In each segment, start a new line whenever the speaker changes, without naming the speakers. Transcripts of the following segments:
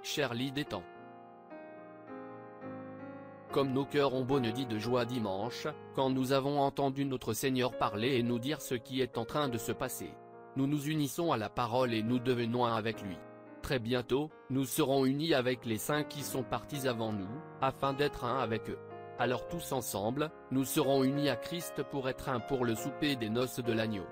chère lit des temps. Comme nos cœurs ont bondi de joie dimanche, quand nous avons entendu notre Seigneur parler et nous dire ce qui est en train de se passer. Nous nous unissons à la parole et nous devenons un avec lui. Très bientôt, nous serons unis avec les saints qui sont partis avant nous, afin d'être un avec eux. Alors tous ensemble, nous serons unis à Christ pour être un pour le souper des noces de l'agneau.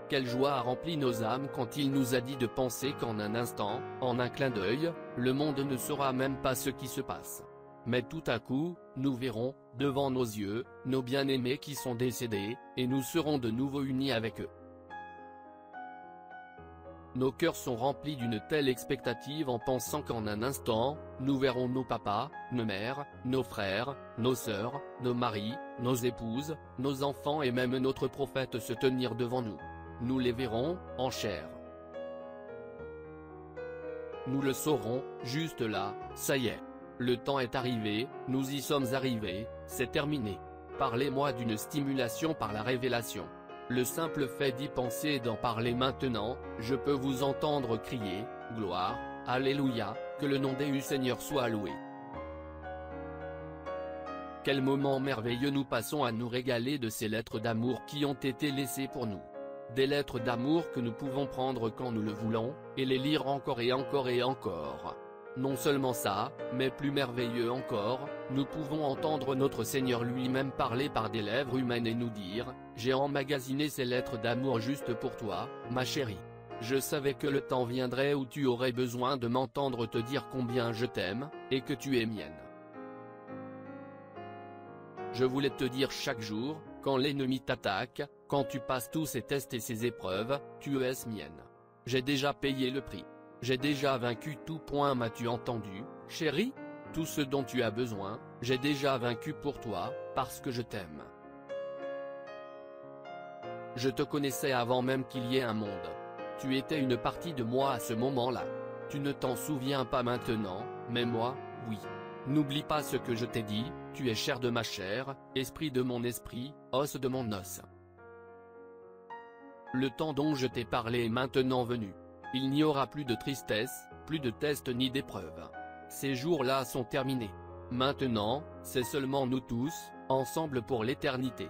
Quelle joie a rempli nos âmes quand il nous a dit de penser qu'en un instant, en un clin d'œil, le monde ne saura même pas ce qui se passe. Mais tout à coup, nous verrons, devant nos yeux, nos bien-aimés qui sont décédés, et nous serons de nouveau unis avec eux. Nos cœurs sont remplis d'une telle expectative en pensant qu'en un instant, nous verrons nos papas, nos mères, nos frères, nos sœurs, nos maris, nos épouses, nos enfants et même notre prophète se tenir devant nous. Nous les verrons, en chair. Nous le saurons, juste là, ça y est. Le temps est arrivé, nous y sommes arrivés, c'est terminé. Parlez-moi d'une stimulation par la révélation. Le simple fait d'y penser et d'en parler maintenant, je peux vous entendre crier, « Gloire, Alléluia, que le nom du Seigneur soit loué ». Quel moment merveilleux nous passons à nous régaler de ces lettres d'amour qui ont été laissées pour nous. Des lettres d'amour que nous pouvons prendre quand nous le voulons, et les lire encore et encore et encore. Non seulement ça, mais plus merveilleux encore, nous pouvons entendre notre Seigneur lui-même parler par des lèvres humaines et nous dire, « J'ai emmagasiné ces lettres d'amour juste pour toi, ma chérie. Je savais que le temps viendrait où tu aurais besoin de m'entendre te dire combien je t'aime, et que tu es mienne. Je voulais te dire chaque jour, quand l'ennemi t'attaque, quand tu passes tous ces tests et ces épreuves, tu es mienne. J'ai déjà payé le prix. J'ai déjà vaincu tout. M'as-tu entendu, chérie? Tout ce dont tu as besoin, j'ai déjà vaincu pour toi, parce que je t'aime. Je te connaissais avant même qu'il y ait un monde. Tu étais une partie de moi à ce moment-là. Tu ne t'en souviens pas maintenant, mais moi, oui. N'oublie pas ce que je t'ai dit, tu es chair de ma chair, esprit de mon esprit, os de mon os. Le temps dont je t'ai parlé est maintenant venu. Il n'y aura plus de tristesse, plus de tests ni d'épreuves. Ces jours-là sont terminés. Maintenant, c'est seulement nous tous, ensemble pour l'éternité.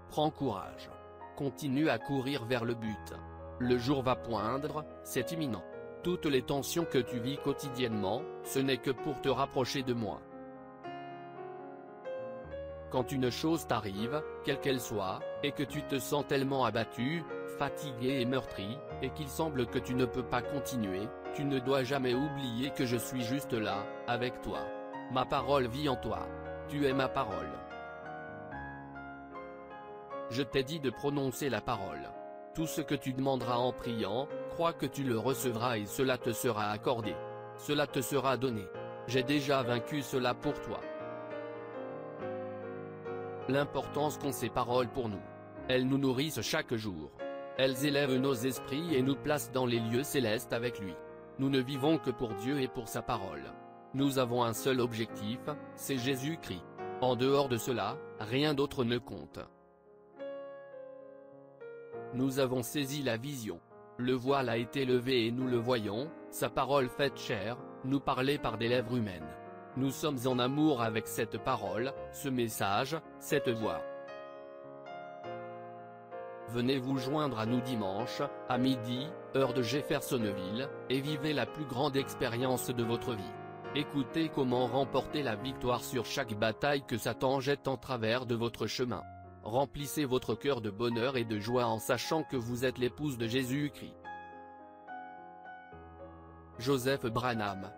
Prends courage. Continue à courir vers le but. Le jour va poindre, c'est imminent. Toutes les tensions que tu vis quotidiennement, ce n'est que pour te rapprocher de moi. Quand une chose t'arrive, quelle qu'elle soit, et que tu te sens tellement abattu, fatigué et meurtri, et qu'il semble que tu ne peux pas continuer, tu ne dois jamais oublier que je suis juste là, avec toi. Ma parole vit en toi. Tu es ma parole. Je t'ai dit de prononcer la parole. Tout ce que tu demanderas en priant, crois que tu le recevras et cela te sera accordé. Cela te sera donné. J'ai déjà vaincu cela pour toi. L'importance qu'ont ces paroles pour nous. Elles nous nourrissent chaque jour. Elles élèvent nos esprits et nous placent dans les lieux célestes avec lui. Nous ne vivons que pour Dieu et pour sa parole. Nous avons un seul objectif, c'est Jésus-Christ. En dehors de cela, rien d'autre ne compte. Nous avons saisi la vision. Le voile a été levé et nous le voyons, sa parole faite chair, nous parler par des lèvres humaines. Nous sommes en amour avec cette parole, ce message, cette voix. Venez vous joindre à nous dimanche, à midi, heure de Jeffersonville, et vivez la plus grande expérience de votre vie. Écoutez comment remporter la victoire sur chaque bataille que Satan jette en travers de votre chemin. Remplissez votre cœur de bonheur et de joie en sachant que vous êtes l'épouse de Jésus-Christ. Joseph Branham.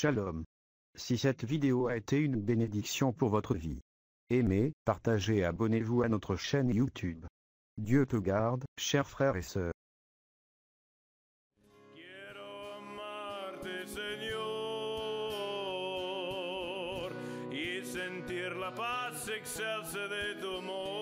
Shalom. Si cette vidéo a été une bénédiction pour votre vie, aimez, partagez et abonnez-vous à notre chaîne YouTube. Dieu te garde, chers frères et sœurs.
Quiero amarte, Señor, y sentir la paz excelsa de tu amor.